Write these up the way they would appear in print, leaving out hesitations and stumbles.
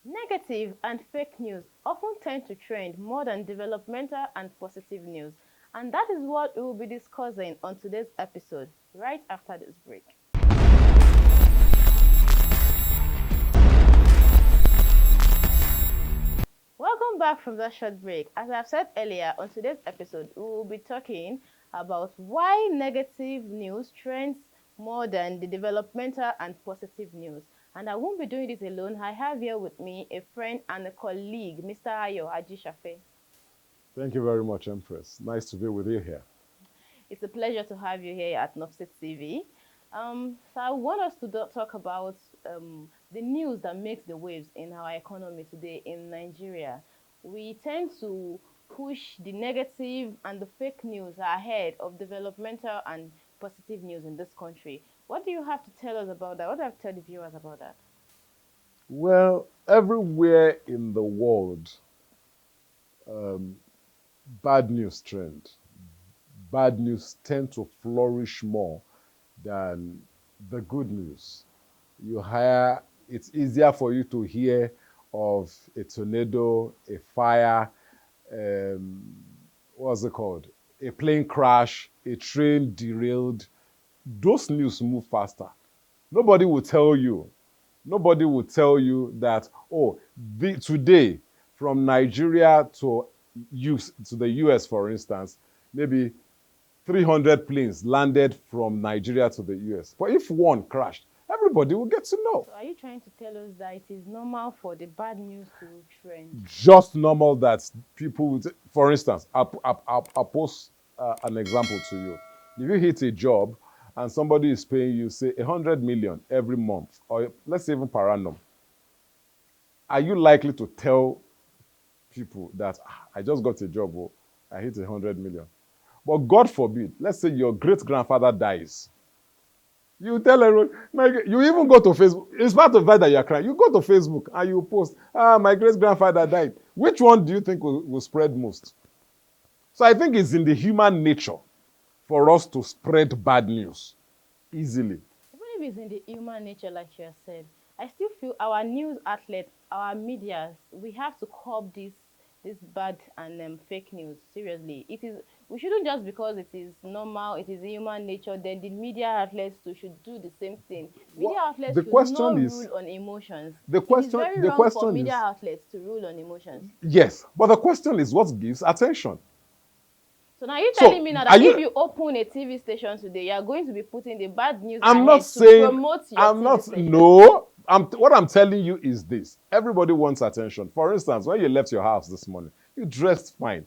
Negative and fake news often tend to trend more than developmental and positive news. And that is what we will be discussing on today's episode, right after this break. Welcome back from that short break. As I've said earlier, on today's episode, we will be talking about why negative news trends more than the developmental and positive news. And I won't be doing this alone. I have here with me a friend and a colleague, Mr. Ayo Ajishafe. Thank you very much, Empress. Nice to be with you here. It's a pleasure to have you here at Nopsit TV. So I want us to talk about the news that makes the waves in our economy today in Nigeria. We tend to push the negative and the fake news ahead of developmental and positive news in this country. What do you have to tell us about that? What do you have to tell the viewers about that? Well, everywhere in the world, um, bad news trend. Bad news tend to flourish more than the good news. It's easier for you to hear of a tornado, a fire, um, what's it called? A plane crash, a train derailed. Those news move faster. Nobody will tell you. Nobody will tell you that, oh, today from Nigeria to the US, for instance, maybe 300 planes landed from Nigeria to the US. But if one crashed, everybody will get to know. So are you trying to tell us that it is normal for the bad news to trend? Just normal that people would, for instance, I'll post an example to you. If you hit a job and somebody is paying you, say, 100 million every month, or let's say even per annum, are you likely to tell people that I just got a job, or I hit 100 million? But God forbid, let's say your great-grandfather dies. You tell everyone, you even go to Facebook. It's part of that you're crying. You go to Facebook and you post, my great-grandfather died. Which one do you think will spread most? So I think it's in the human nature for us to spread bad news easily. Even if it's in the human nature, like you have said, I still feel our news outlets, our media, we have to curb this bad and fake news. Seriously, it is. We shouldn't just because it is normal, it is human nature. Then the media outlets too should do the same thing. Media outlets The should not question is, rule on emotions. the It is question, very the wrong for question media is, outlets to rule on emotions. yes, but the question is what gives attention? So now you're So telling me now are that if you? you open a TV station today, you are going to be putting the bad news I'm not ahead to saying promote your I'm TV not. station. No, what I'm telling you is this: everybody wants attention. For instance, when you left your house this morning, you dressed fine.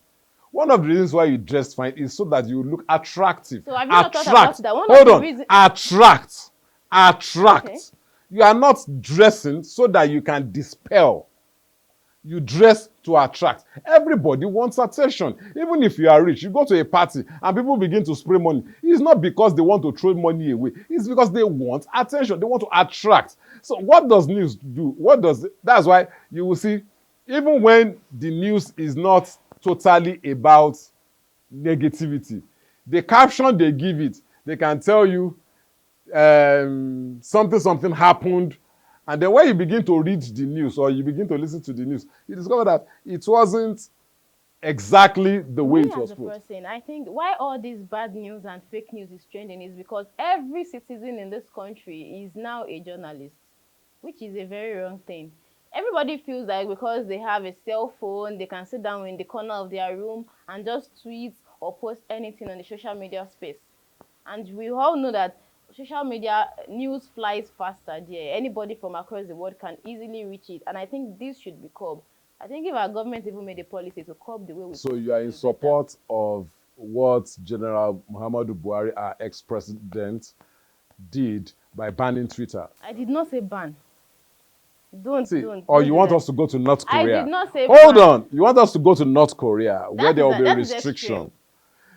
One of the reasons why you dressed fine is so that you look attractive. So have you not thought about Attract. that? One of Hold the on. reasons. Attract. Okay. Attract. You are not dressing so that you can dispel. You dress to attract. Everybody wants attention. Even if you are rich, you go to a party and people begin to spray money. It's not because they want to throw money away. It's because they want attention. They want to attract. So what does news do? That's why you will see, even when the news is not totally about negativity, the caption they give it, they can tell you something happened, and then when you begin to read the news or you begin to listen to the news, you discover that it wasn't exactly the way Me it as was a put. person, I think why all this bad news and fake news is trending is because every citizen in this country is now a journalist, which is a very wrong thing. Everybody feels like because they have a cell phone, they can sit down in the corner of their room and just tweet or post anything on the social media space. And we all know that social media news flies faster there. Anybody from across the world can easily reach it. And I think this should be curbed. I think if our government even made a policy to curb the way we So post, you are it in would be better. support of what General Muhammadu Buhari, our ex-president, did by banning Twitter. I did not say ban. Don't, See, don't, or don't you do want that. us to go to North I did Korea? not say Hold ban. on. You want us to go to North Korea where there will be That is extreme. restriction?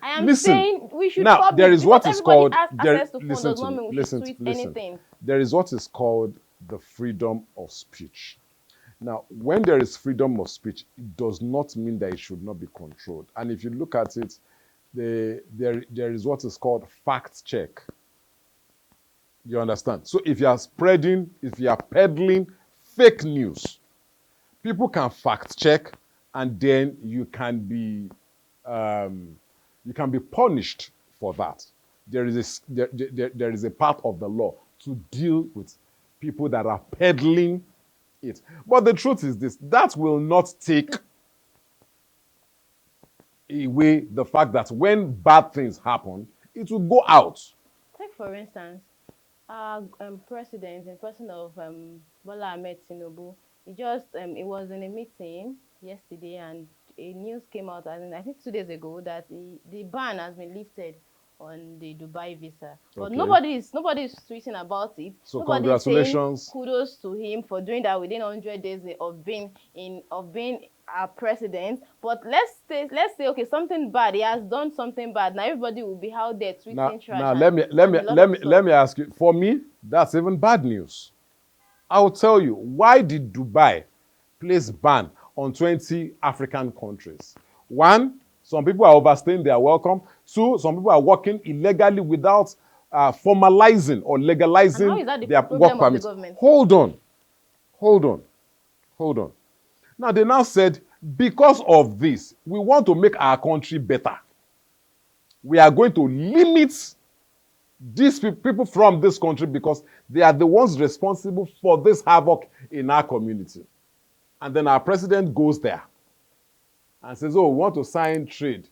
I am Listen. saying we should Now, curb there it is because what is everybody called, has there, access to phone listen does to not me, mean we should listen, tweet listen. anything. There is what is called the freedom of speech. Now, when there is freedom of speech, it does not mean that it should not be controlled. And if you look at it, there is what is called fact check. You understand? So if you are peddling fake news, people can fact check, and then you can be punished for that. There is a part of the law to deal with people that are peddling it. But the truth is this: that will not take away the fact that when bad things happen, it will go out. Take for instance, our president, in person of Bola Ahmed Tinubu, he was in a meeting yesterday, and a news came out, and I think 2 days ago, that the ban has been lifted on the Dubai visa. But Okay. nobody is tweeting about it. So Nobody is saying congratulations. kudos to him for doing that within 100 days of being our president. But let's say okay, something bad. He has done something bad. Now everybody will be out there tweeting trash. Now And let me ask you. For me, that's even bad news. I will tell you, why did Dubai place ban on 20 African countries? One, some people are overstaying their welcome. Two, some people are working illegally without formalizing or legalizing And how is that the their problem work of the permits. government? Hold on. Now they now said, because of this, we want to make our country better. We are going to limit these people from this country because they are the ones responsible for this havoc in our community. And then our president goes there and says, oh, we want to sign trade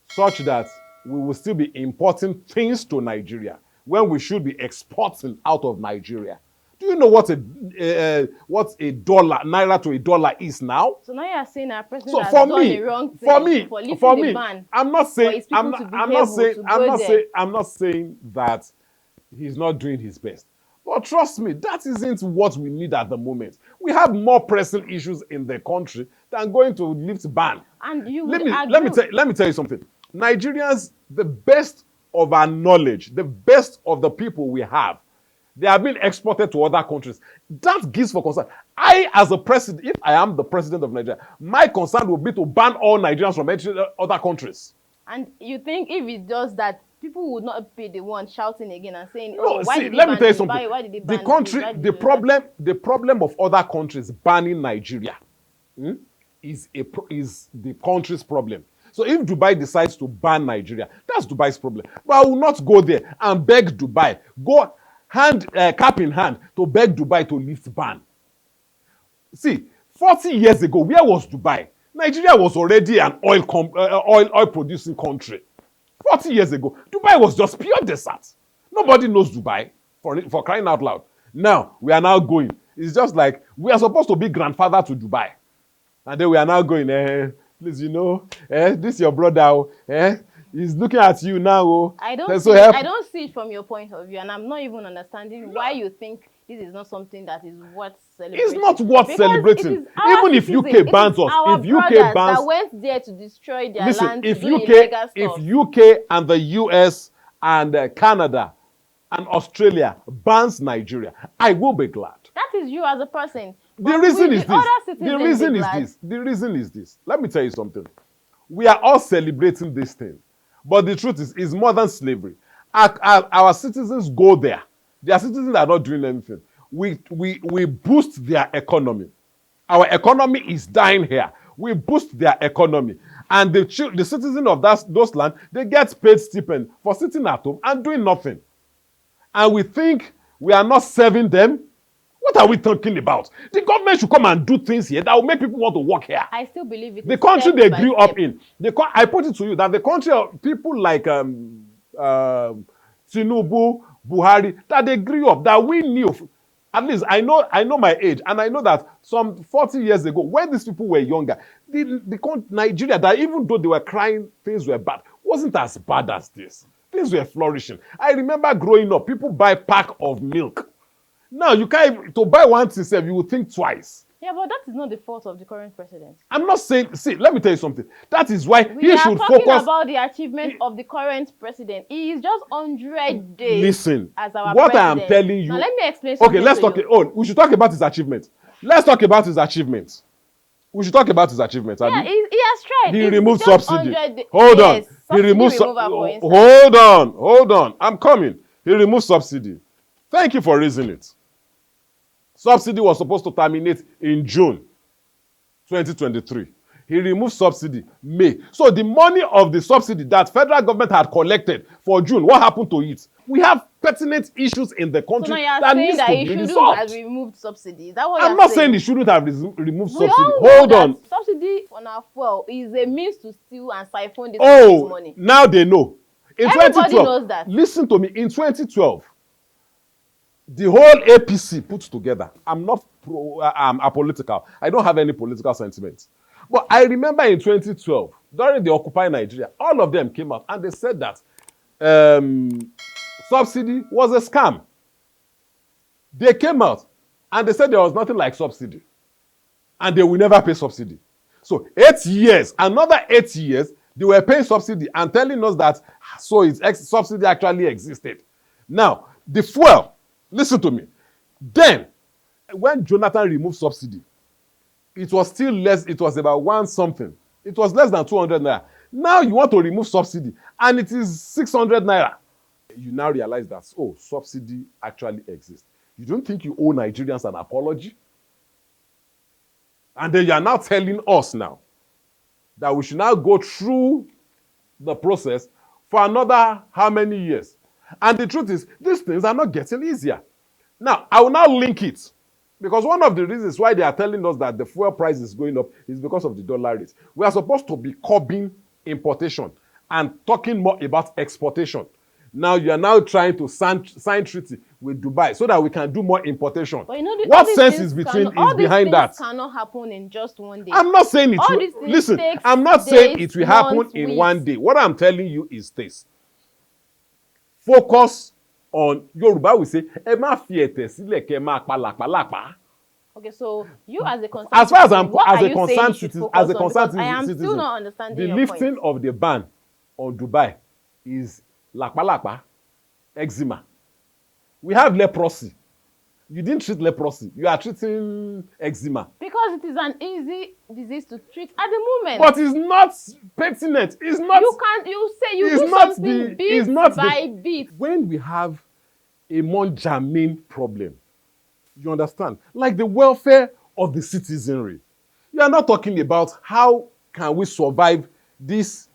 such that we will still be importing things to Nigeria when we should be exporting out of Nigeria. Do you know what a dollar, naira to a dollar is now? So now you are saying our president So has for done me, the wrong thing for me, for lifting for the me, ban. I'm not saying, his people to be able to go I'm not saying that he's not doing his best. But trust me, that isn't what we need at the moment. We have more pressing issues in the country than going to lift ban. And you would Let me tell you something. Nigerians, the best of our knowledge, the best of the people we have, they are being exported to other countries. That gives for concern. I, as a president, if I am the president of Nigeria, my concern will be to ban all Nigerians from entering other countries. And you think if it does that, people would not be the one shouting again and saying, No, "Oh, why see, did let they me tell you ban something. Dubai? Why did they The ban country, this? Why did the they do that?" problem of other countries banning Nigeria is the country's problem. So if Dubai decides to ban Nigeria, that's Dubai's problem. But I will not go there and beg Dubai, go cap in hand to beg Dubai to lift ban. See, 40 years ago, where was Dubai? Nigeria was already an oil producing country. 40 years ago, Dubai was just pure desert. Nobody knows Dubai, for crying out loud. Now, we are now going. It's just like we are supposed to be grandfather to Dubai. And then we are now going, please, this your brother, he's looking at you now. I don't see it from your point of view, and I'm not even understanding why you think this is not something that is worth celebrating. It's not worth Because celebrating. Even if UK bans us, if UK bans, that went there to destroy their listen, land, if to do illegal stuff. if UK and the US and Canada and Australia bans Nigeria, I will be glad. That is you as a person. The reason is this. The reason is this. Let me tell you something. We are all celebrating this thing. But the truth is, it's more than slavery. Our citizens go there. Their citizens are not doing anything. We boost their economy. Our economy is dying here. We boost their economy. And the citizens of those land, they get paid stipend for sitting at home and doing nothing. And we think we are not serving them. What are we talking about? The government should come and do things here that will make people want to work here. I still believe it. The country they grew up in. I put it to you that the country of people like Tinubu, Buhari, that they grew up, that we knew. At least I know my age, and I know that some 40 years ago, when these people were younger, Nigeria, that even though they were crying, things were bad, wasn't as bad as this. Things were flourishing. I remember growing up, people buy pack of milk. Now, you can't even, to buy one yourself, you will think twice. Yeah, but that is not the fault of the current president. I'm not saying, see, let me tell you something. That is why he should focus. We are talking about the achievement of the current president. He is just 100 days as our what president. I am telling you. Now, let me explain something. Okay, let's talk. We should talk about his achievements. Let's talk about his achievements. We should talk about his achievements. Yeah, he has tried. He removed subsidy. Hold on. He removed Hold on. I'm coming. He removed subsidy. Thank you for raising it. Subsidy was supposed to terminate in June. 2023. He removed subsidy May. So the money of the subsidy that federal government had collected for June, what happened to it? We have pertinent issues in the So country now you're that saying needs that to he be shouldn't have resolved. removed subsidy. Is that what I'm you're not saying? saying he shouldn't have removed We subsidy. all Hold know on. that subsidy on our fuel is a means to steal and siphon this country's Oh, money. now they know. In Everybody 2012, knows that. listen to me. In 2012, the whole APC put together. I'm not I'm apolitical. I don't have any political sentiments. But I remember in 2012, during the Occupy Nigeria, all of them came out and they said that subsidy was a scam. They came out and they said there was nothing like subsidy. And they will never pay subsidy. So 8 years, another 8 years, they were paying subsidy and telling us that subsidy actually existed. Now, the fuel, listen to me. Then, when Jonathan removed subsidy, it was still less, it was about one something. It was less than 200 naira. Now you want to remove subsidy and it is 600 naira. You now realize that, oh, subsidy actually exists. You don't think you owe Nigerians an apology? And then you are now telling us now that we should now go through the process for another how many years? And the truth is, these things are not getting easier. Now, I will now link it. Because one of the reasons why they are telling us that the fuel price is going up is because of the dollar rate. We are supposed to be curbing importation and talking more about exportation. Now you are now trying to sign treaty with Dubai so that we can do more importation. But you know, what sense is behind that? Cannot happen in just one day. I'm not saying it all will. Listen, I'm not saying it will happen in weeks. one day. What I'm telling you is this: focus on Yoruba. We say, "Ẹ má fi ẹ̀tẹ̀ sílẹ̀ kẹ́ máa pa làpálàpá." Okay, so you as a concerned as far as I'm what as are a you concerned saying citizen, as a concerned I am citizen, still not understanding the your lifting point. of the ban on Dubai is làpálàpá, eczema. We have leprosy. You didn't treat leprosy. You are treating eczema. Because it is an easy disease to treat at the moment. But it's not pertinent. It's not. You can't. You say you do something bit by bit. When we have a more germane problem, you understand? Like the welfare of the citizenry. You are not talking about how can we survive this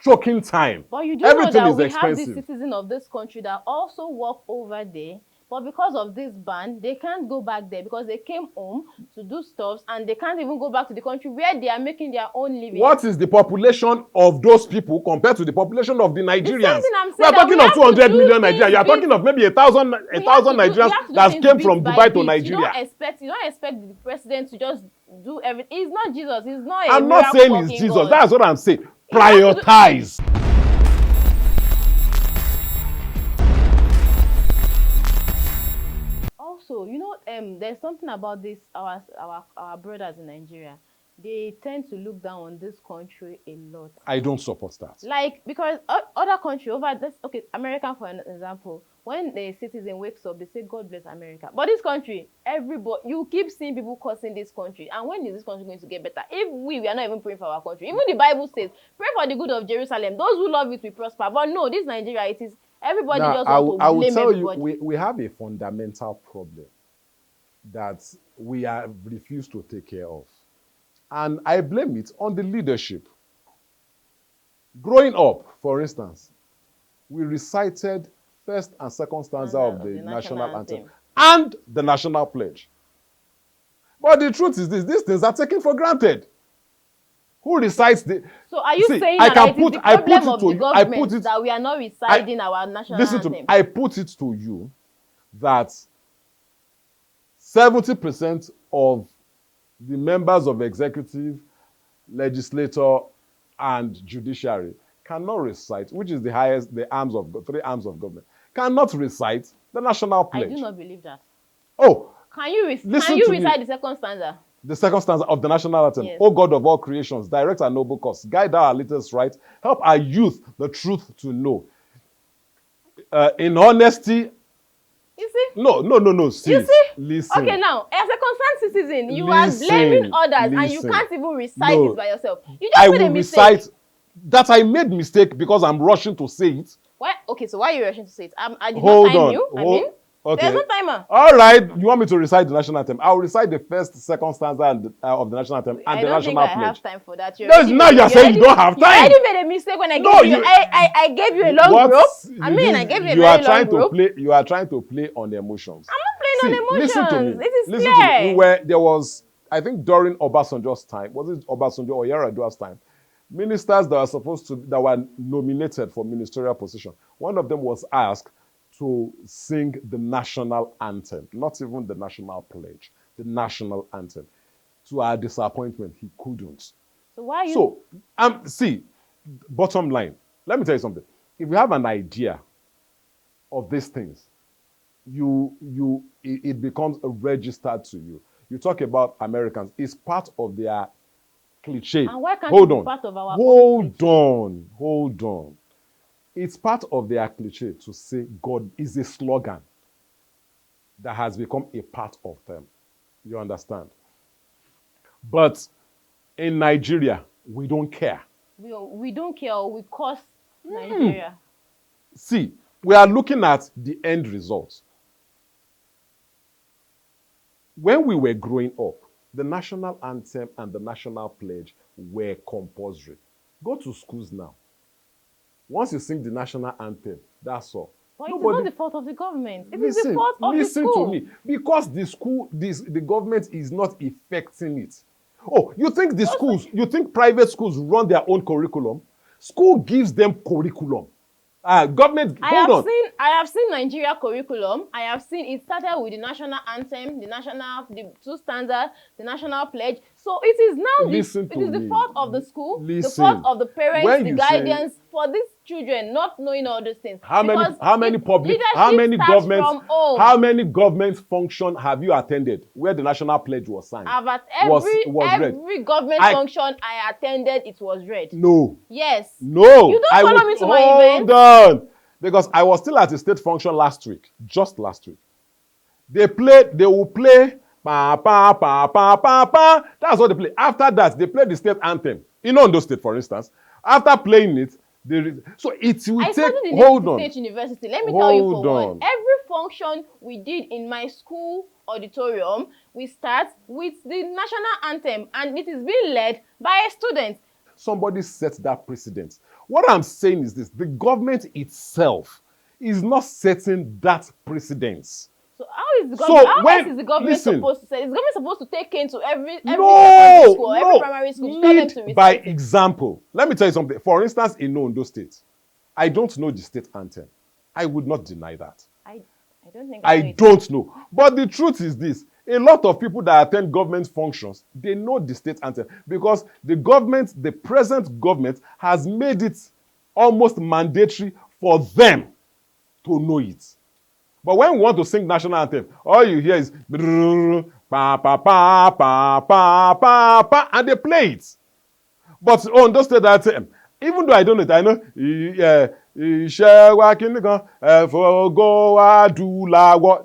choking time. But you do Everything know that is we expensive. have the citizens of this country that also work over there. But because of this ban, they can't go back there because they came home to do stuff and they can't even go back to the country where they are making their own living. What is the population of those people compared to the population of the Nigerians? The same thing I'm saying, we are talking of 200 million Nigerians. You are talking of maybe a thousand Nigerians that came from Dubai to Nigeria. You don't expect the president to just do everything. He's not Jesus. He's not a I'm not saying he's Jesus. God. That's what I'm saying. Prioritize. Also, you know, there's something about this, our brothers in Nigeria. They tend to look down on this country a lot. I don't support that. Like, because other country over this, okay, America for an example, when the citizen wakes up, they say, God bless America. But this country, everybody, you keep seeing people cursing this country. And when is this country going to get better? If we are not even praying for our country. Even the Bible says, pray for the good of Jerusalem. Those who love it will prosper. But no, this Nigeria, it is everybody now, just wants to blame everybody. I will tell you, we have a fundamental problem that we have refused to take care of. And I blame it on the leadership. Growing up, for instance, we recited first and second stanza of the national anthem and the national pledge. But the truth is this, these things are taken for granted. Who recites the... So are you saying that it is the problem of the government that we are not reciting our national anthem? Listen to me, I put it to you that 70% of the members of executive, legislature, and judiciary cannot recite, which is the highest, the three arms of government, cannot recite the national pledge. I do not believe that. Oh, can you recite the second stanza? The second stanza of the national anthem. Yes. O God of all creations, direct our noble course, guide our littlest right, help our youth the truth to know. In honesty. You see? No. See, you see? Listen. Okay, now, as a concerned citizen, you are blaming others and you can't even recite it by yourself. You just made a mistake. I will recite that I made mistake because I'm rushing to say it. What? Okay, so why are you rushing to say it? I did not time you. There's Okay. no timer. All right. You want me to recite the national anthem? I'll recite the first, second stanza of the national anthem and I the don't think national I have pledge. time for that. No, now you're saying you don't have You time. already made a mistake when I No, gave you. you. I gave you a long What rope. I mean, I gave you a you are very long trying to rope. play. You are trying to play on emotions. I'm not playing See, on listen to emotions. me. It is Listen to me. clear. There was, I think, during Obasanjo's time, was it Obasanjo or Yar'Adua's time? Ministers that were nominated for ministerial position. One of them was asked to sing the national anthem, not even the national pledge, the national anthem. To our disappointment, he couldn't. So why are you? So, see, bottom line, let me tell you something. If you have an idea of these things, it becomes registered to you. You talk about Americans, it's part of their cliche. And why can't Hold it be on. part of our own cliche? Hold on. It's part of their cliche to say God is a slogan that has become a part of them. You understand? But in Nigeria, we don't care. We don't care. We cost Nigeria. See, we are looking at the end result. When we were growing up, the national anthem and the national pledge were compulsory. Go to schools now. Once you sing the national anthem, that's all. But it's not the fault of the government. It is the fault of the school. Listen to me. Because the government is not effecting it. Oh, you think private schools run their own curriculum? School gives them curriculum. Government, hold on. I have seen Nigeria curriculum. I have seen it started with the national anthem, the two stanzas, the national pledge. So it is now the fault of the school, the fault of the parents, the guardians for these children not knowing all these things. How many government function have you attended where the national pledge was signed? Every government function I attended, it was read. No. Yes. No. You don't follow me to my event. Hold on. Because I was still at a state function last week. Just last week. They will play pa pa pa pa pa pa. That's what they play. After that, they play the state anthem. In Ondo State, for instance. After playing it, so it will take. Hold on. State University. Let me tell you for one. Every function we did in my school auditorium, we start with the national anthem, and it is being led by a student. Somebody set that precedent. What I'm saying is this: the government itself is not setting that precedence. So how is the government supposed to say? Is the government supposed to take into every secondary school, every primary school to tell them to recite by example. Let me tell you something. For instance, in Ondo State, I don't know the state anthem. I would not deny that. I don't think I don't know. But the truth is this. A lot of people that attend government functions, they know the state anthem because the present government has made it almost mandatory for them to know it. But when we want to sing national anthem, all you hear is pa pa pa pa pa pa pa, and they play it. But on those states that even though I don't know it, I know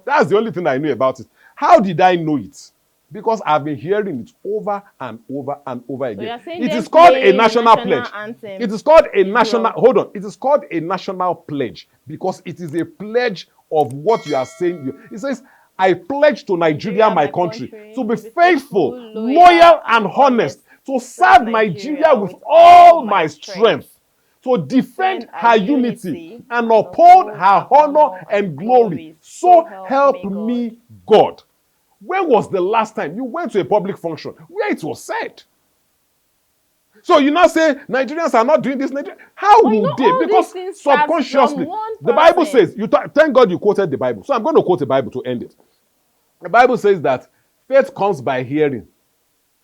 that's the only thing I know about it. How did I know it? Because I've been hearing it over and over and over again. So it is called a national pledge. Anthem. It is called a national. Hold on. It is called a national pledge because it is a pledge of what you are saying. It says, I pledge to Nigeria, my country, to be faithful, loyal, and honest, to serve Nigeria with all my strength, to defend her unity, and uphold her honor and glory. So help me God. When was the last time you went to a public function where it was said? So you now say Nigerians are not doing this. How would they? Because subconsciously, the Bible says, thank God you quoted the Bible. So I'm going to quote the Bible to end it. The Bible says that faith comes by hearing,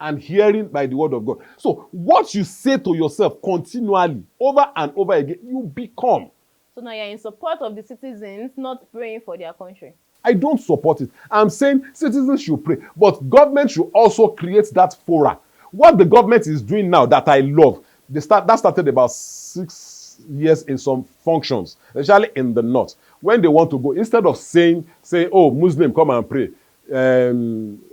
and hearing by the word of God. So what you say to yourself continually, over and over again, you become. So now you're in support of the citizens not praying for their country. I don't support it. I'm saying citizens should pray, but government should also create that fora. What the government is doing now that I love, that started about 6 years in some functions, especially in the north. When they want to go, instead of saying, oh, Muslim, come and pray,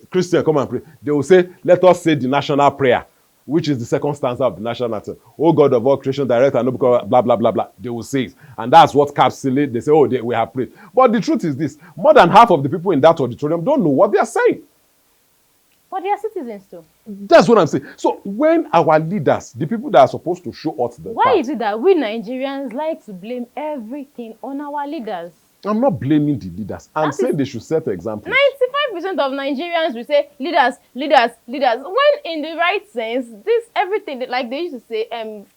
Christian, come and pray, they will say, let us say the national prayer. which is the second stanza of the national anthem. Oh God of all creation, direct and noble, blah, blah, blah, blah. They will say it. And that's what capsulates. They say, oh, we have prayed. But the truth is this. More than half of the people in that auditorium don't know what they are saying. But they are citizens too. That's what I'm saying. So when our leaders, the people that are supposed to show us the Why path, is it that we Nigerians like to blame everything on our leaders? I'm not blaming the leaders. I'm That saying is they should set examples. 95% of Nigerians will say leaders, leaders, leaders. When in the right sense, this everything like they used to say,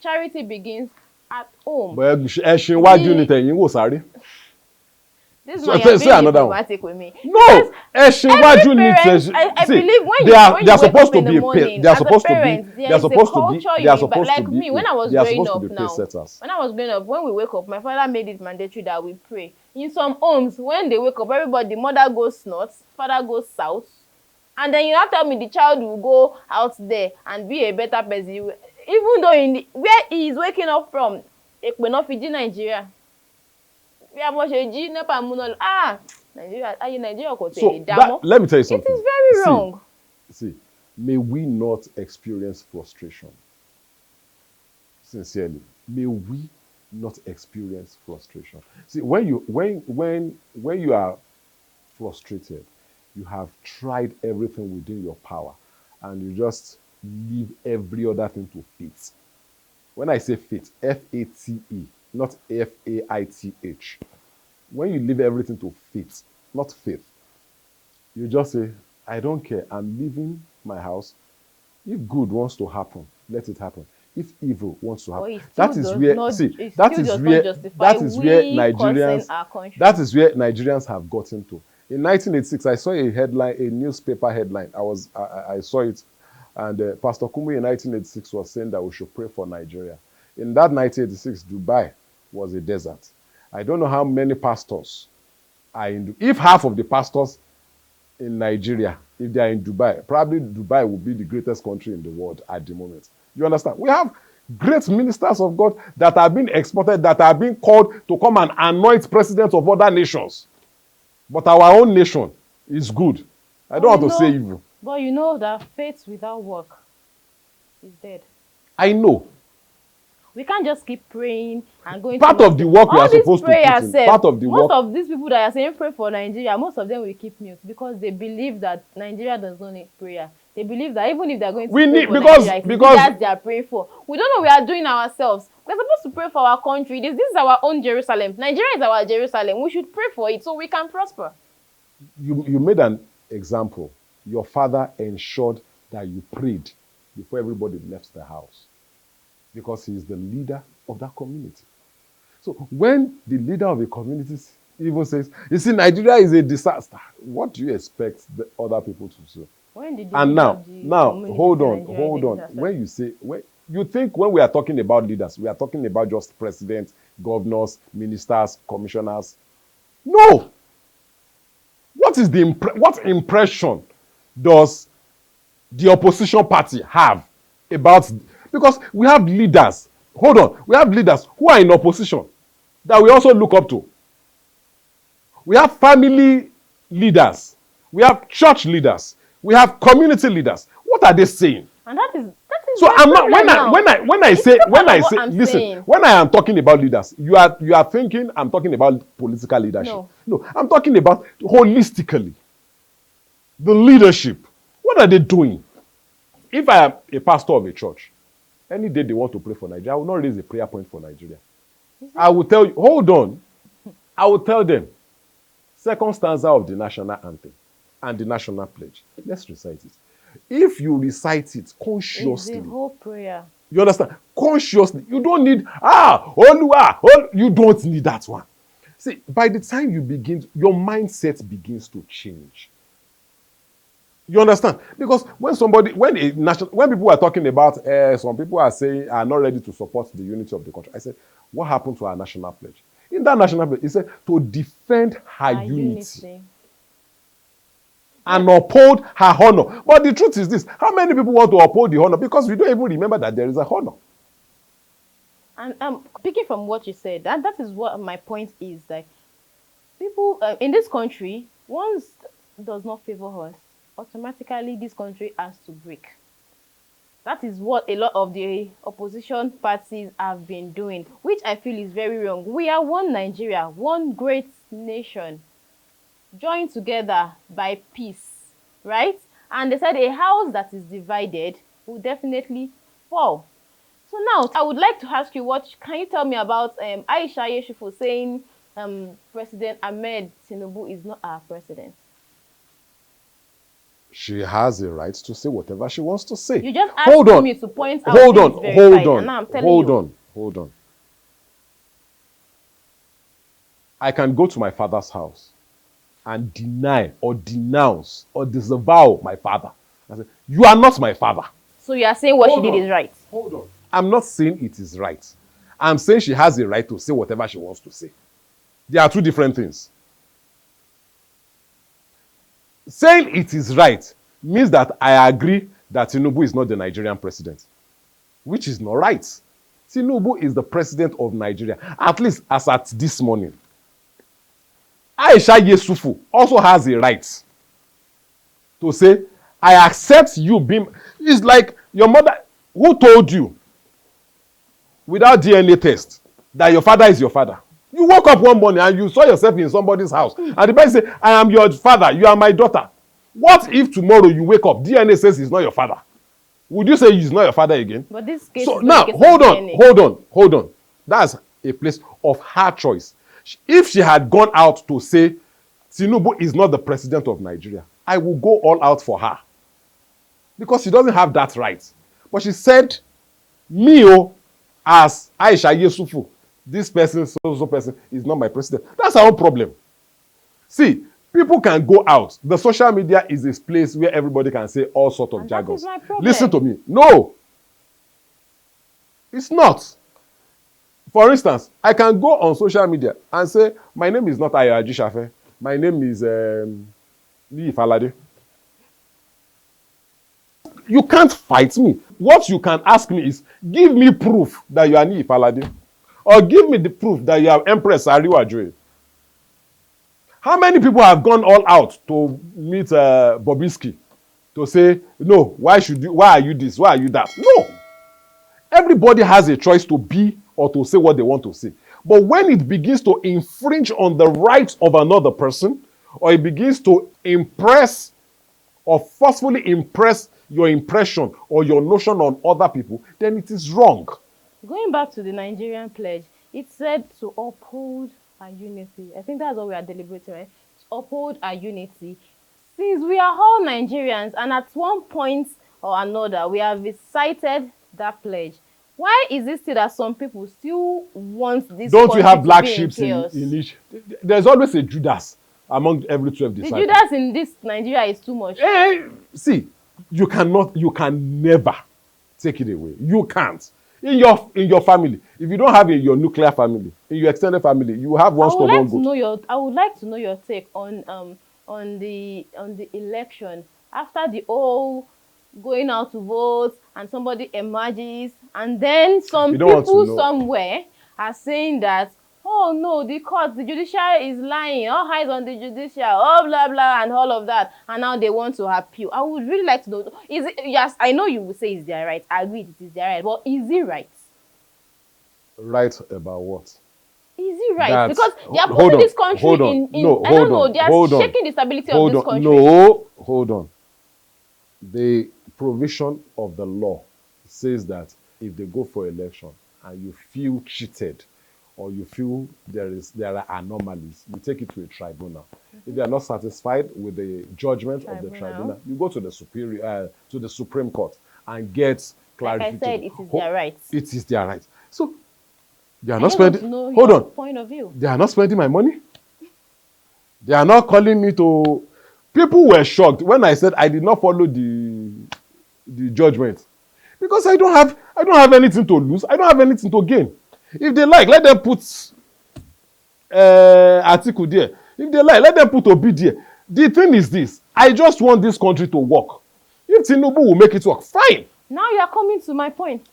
charity begins at home. But ẹṣin wájú ni tẹ̀yìn wò sáré. This So man, you're being another one. diplomatic with me. No, ẹṣin wájú ni Parents, I see, believe when they are when they are you wake supposed up to in the be morning, they are as a supposed to parent, be they are there is a supposed to be culture they are you supposed to like be me when I was they are growing supposed to up be now. pace setters. When I was growing up, when we wake up, my father made it mandatory that we pray. In some homes, when they wake up, everybody, the mother goes north, father goes south, and then you now tell me the child will go out there and be a better person. Even though in the, where he is waking up from, Ekpeno Fiji, Nigeria. Bí a mọ̀ ṣe jí nepa múná lọ Nigeria ayé Nigeria kò tẹ̀ dá mọ́. Let me tell you something. It is very wrong. See, may we not experience frustration. Sincerely, may we not experience frustration. See, when you are frustrated, you have tried everything within your power, and you just leave every other thing to fate. When I say fate, F-A-T-E, not F-A-I-T-H. When you leave everything to fate, not faith, you just say, I don't care. I'm leaving my house. If good wants to happen, let it happen. If evil wants to happen, that is where Nigerians have gotten to. In 1986, I saw a headline, a newspaper headline. I saw it, and Pastor Kumu in 1986 was saying that we should pray for Nigeria. In that 1986, Dubai was a desert. I don't know how many pastors are in. If half of the pastors in Nigeria, if they are in Dubai, probably Dubai will be the greatest country in the world at the moment. You understand? We have great ministers of God that are being exported, that are being called to come and anoint presidents of other nations. But our own nation is good. I don't want to say evil. But you know that faith without work is dead. I know. We can't just keep praying and going. Part of the work we are supposed to put in. Part of the work. Most of these people that are saying pray for Nigeria, most of them will keep mute because they believe that Nigeria does not need prayer. They believe that even if they're going to pray for Nigeria, because they are praying for. We don't know we are doing ourselves. We're supposed to pray for our country. This is our own Jerusalem. Nigeria is our Jerusalem. We should pray for it so we can prosper. You made an example. Your father ensured that you prayed before everybody left the house, because he is the leader of that community. So when the leader of a community even says, you see, Nigeria is a disaster, what do you expect the other people to do? And now, hold on. When you say, you think when we are talking about leaders, we are talking about just presidents, governors, ministers, commissioners. No! What impression does the opposition party have about, because we have leaders, we have leaders who are in opposition that we also look up to. We have family leaders, we have church leaders, we have community leaders. What are they saying? And that is so I'm not when I say listen, when I am talking about leaders, you are thinking I'm talking about political leadership. No, I'm talking about holistically the leadership. What are they doing? If I am a pastor of a church, any day they want to pray for Nigeria, I will not raise a prayer point for Nigeria. I will tell you, hold on. I will tell them, second stanza of the national anthem and the national pledge. Let's recite it. If you recite it consciously, it's the whole prayer. You understand? Consciously. You don't need, you don't need that one. See, by the time you begin, your mindset begins to change. You understand? Because when people are talking about, some people are saying, are not ready to support the unity of the country. I said, what happened to our national pledge? In that national pledge, it said to defend her unity. And uphold her honor. But the truth is this, how many people want to uphold the honor? Because we don't even remember that there is a honor. And speaking from what you said, that is what my point is. Like, people in this country, once does not favor us, automatically this country has to break. That is what a lot of the opposition parties have been doing, which I feel is very wrong. We are one Nigeria, one great nation, joined together by peace, right? And they said a house that is divided will definitely fall. So now I would like to ask you, what can you tell me about Aisha Yeshufu saying President Ahmed Tinubu is not our president? She has a right to say whatever she wants to say. You just Hold asked on. me to point out Hold on. things Hold verified, and on. now I'm telling Hold you. on. Hold on. I can go to my father's house and deny or denounce or disavow my father. I say, you are not my father. So you are saying what Hold she did on. is right? Hold on. I'm not saying it is right. I'm saying she has a right to say whatever she wants to say. There are two different things. Saying it is right means that I agree that Tinubu is not the Nigerian president, which is not right. Tinubu is the president of Nigeria, at least as at this morning. Aisha Yesufu also has a right to say, I accept you being. It's like your mother who told you without DNA test that your father is your father. You woke up one morning and you saw yourself in somebody's house, and the person say, I am your father, you are my daughter. What if tomorrow you wake up, DNA says he's not your father? Would you say he's not your father again? But this case So is not a now, case of hold on, DNA. hold on, hold on. That's a place of her choice. If she had gone out to say, Tinubu is not the president of Nigeria, I will go all out for her. Because she doesn't have that right. But she said, me, as Aisha Yesufu, this person, so person, is not my president. That's our own problem. See, people can go out. The social media is this place where everybody can say all sorts of And that is jargons. my problem. Listen to me. No, it's not. For instance, I can go on social media and say, my name is not Ayo Ajishafe. My name is Niyi Falade. You can't fight me. What you can ask me is, give me proof that you are Niyi Falade. Or give me the proof that you are Empress Ariwa Ajoye. How many people have gone all out to meet Bobrisky to say, no, why are you this? Why are you that? No. Everybody has a choice to be or to say what they want to say. But when it begins to infringe on the rights of another person, or it begins to impress or forcefully impress your impression or your notion on other people, then it is wrong. Going back to the Nigerian pledge, it said to uphold our unity. I think that's what we are deliberating, right? To uphold our unity. Since we are all Nigerians, and at one point or another, we have recited that pledge. Why is it still that some people still want this Don't we country have to black be in sheep chaos? in each? There's always a Judas among every 12 The disciples. Judas in this Nigeria is too much. See, you can never take it away. You can't. In your family, if you don't have your nuclear family, in your extended family, you have one stubborn goat. I would like to know your take on the election after the whole going out to vote and somebody emerges, and then some You don't want to people know. somewhere are saying that, oh no, the judiciary is lying, all eyes on the judiciary, oh blah blah and all of that, and now they want to appeal. I would really like to know, is it, yes, I know you will say it's their right, I agree it is their right, but is it right? Right about what? Is it right? That, Because they are hold putting on, this country hold on. in No, I don't hold know, on, they are hold on. shaking the stability of Hold this on. country. No, hold on. The provision of the law says that if they go for election and you feel cheated or you feel there are anomalies, you take it to a tribunal. If they are not satisfied with the judgment of the tribunal, you go to the Supreme Court and get Like I said, clarification. it is their right. It is their right. So they are I not just want to spending. know Hold your on. point of view. They are not spending my money. They are not calling me to. People were shocked when I said I did not follow the judgment because I don't have anything to lose. I don't have anything to gain. If they like, let them put article there. If they like, let them put Obi there. The thing is this: I just want this country to work. If Tinubu will make it work, fine. Now you are coming to my point.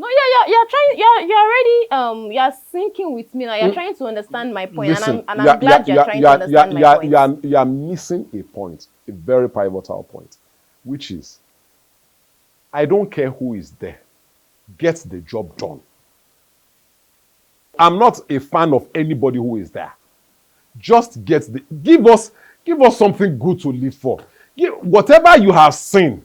No, you're trying, you're already you're syncing with me now. You're trying to understand my point, Listen, and I'm glad you're trying to understand my point. You are missing a point, a very pivotal point, which is I don't care who is there. Get the job done. I'm not a fan of anybody who is there. Just give us something good to live for. Whatever you have seen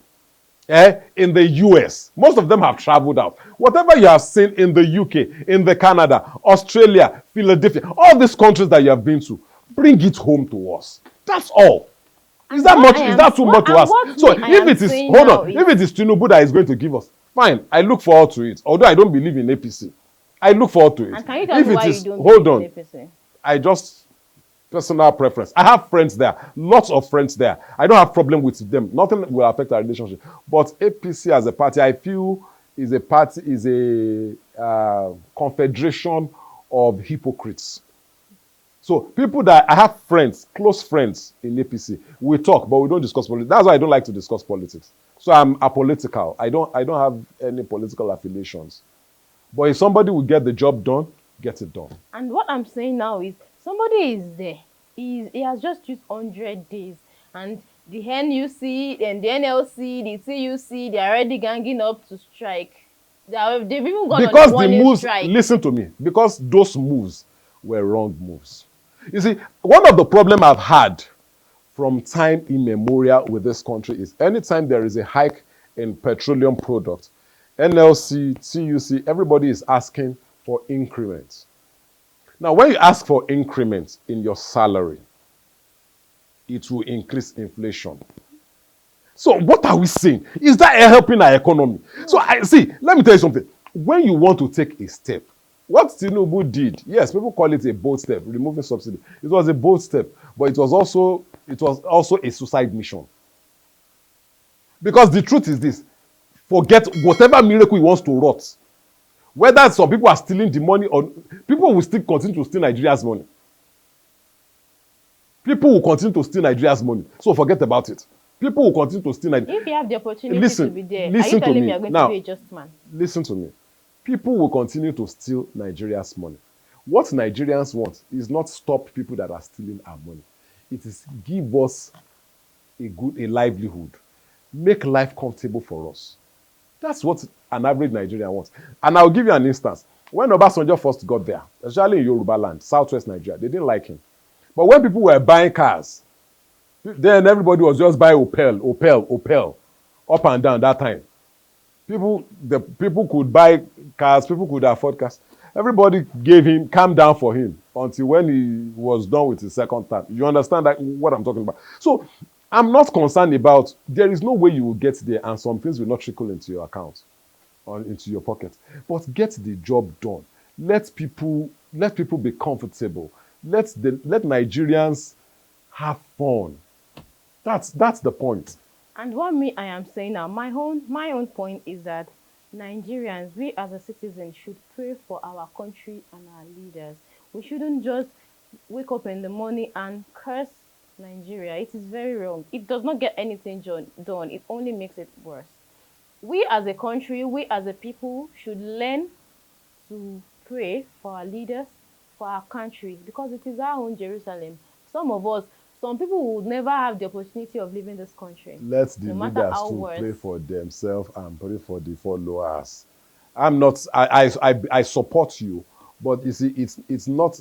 in the US, most of them have traveled out. Whatever you have seen in the UK, in the Canada, Australia, Philadelphia, all these countries that you have been to, bring it home to us. That's all. Is And that what much? I Is am that too much to and ask? what So me I if am it is, saying hold now on, is, if it is Tinubu that is going to give us, fine, I look forward to it. Although I don't believe in APC, I look forward to it. and can you tell If me it why you is, don't hold believe in on, APC? I just personal preference. I have friends there, lots of friends there. I don't have problem with them. Nothing will affect our relationship. But APC as a party, I feel is a party is a confederation of hypocrites. So people that I have friends, close friends in APC, we talk, but we don't discuss politics. That's why I don't like to discuss politics. So I'm apolitical. I don't have any political affiliations. But if somebody will get the job done, get it done. And what I'm saying now is, somebody is there. He has just used 100 days, and the NUC and the NLC, the TUC, they are already ganging up to strike. They've even gone on a Because the warning moves, strike. listen to me, because those moves were wrong moves. You see, one of the problems I've had from time immemorial with this country is anytime there is a hike in petroleum products, NLC, TUC, everybody is asking for increments. Now, when you ask for increments in your salary, it will increase inflation. So what are we saying? Is that helping our economy? So I see, let me tell you something. When you want to take a step, what Tinubu did, yes, people call it a bold step, removing subsidy. It was a bold step, but it was also a suicide mission. Because the truth is this: forget whatever miracle he wants to wrought. Whether some people are stealing the money or people will still continue to steal Nigeria's money. People will continue to steal Nigeria's money. So forget about it. People will continue to steal Nigeria. If you have the opportunity to Listen, be there, are you listen to telling me me. you're going to be Now, a just man? listen to me. People will continue to steal Nigeria's money. What Nigerians want is not stop people that are stealing our money. It is give us a livelihood, make life comfortable for us. That's what an average Nigerian wants. And I'll give you an instance. When Obasanjo first got there, especially in Yoruba land, southwest Nigeria, they didn't like him. But when people were buying cars, then everybody was just buying Opel, up and down that time. The people could buy cars, people could afford cars. Everybody gave him, calm down for him until when he was done with his second term. You understand that what I'm talking about? So I'm not concerned about, there is no way you will get there and some things will not trickle into your account or into your pocket. But get the job done. Let people be comfortable. Let Nigerians have fun. That's the point. And what me I am saying now, my own point is that Nigerians, we as a citizen, should pray for our country and our leaders. We shouldn't just wake up in the morning and curse Nigeria. It is very wrong. It does not get anything done. It only makes it worse. We as a country, we as a people should learn to pray for our leaders, for our country, because it is our own Jerusalem. Some people would never have the opportunity of leaving this country, Let the no matter leaders how to worse. pray for themselves and pray for the followers. I'm not. I support you, but you see, it's not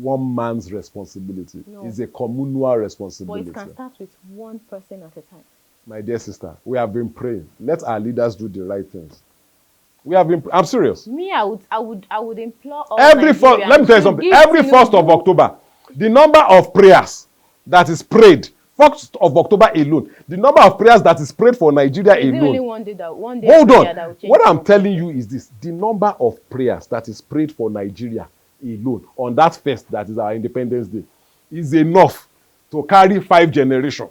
one man's responsibility. No, It's a communal but it responsibility. can start with one person at a time. My dear sister, we have been praying. Let our leaders do the right things. We have been. I'm serious. Me, I would implore all Every first, let me Nigerians tell you to something. give Every 1st of Tinubu. October, the number of prayers that is prayed, 1st of October alone, the number of prayers that is prayed for Nigeria Is it only alone. one day Hold prayer that on. will change What the I'm telling situation? you is this: the number of prayers that is prayed for Nigeria alone on that first, that is our Independence Day, is enough to carry 5 generations.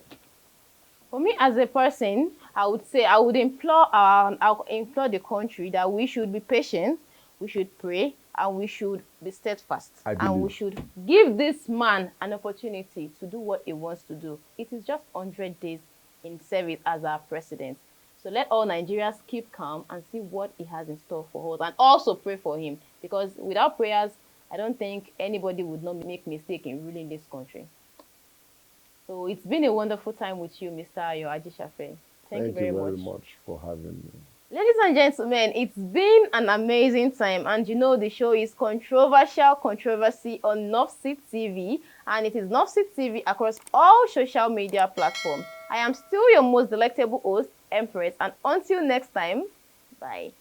For me as a person, I would say I'll implore the country that we should be patient, we should pray, and we should be steadfast, I and we believe. should give this man an opportunity to do what he wants to do. It is just 100 days in service as our president. So let all Nigerians keep calm and see what he has in store for us, and also pray for him, because without prayers, I don't think anybody would not make mistake in ruling this country. So it's been a wonderful time with you, Mr. Ayo Ajishafe. Thank you Thank you very very much. much for having me. Ladies and gentlemen, it's been an amazing time, and you know the show is Controversial Controversy on Northseat TV, and it is Northseat TV across all social media platforms. I am still your most delectable host, Empress, and until next time, bye.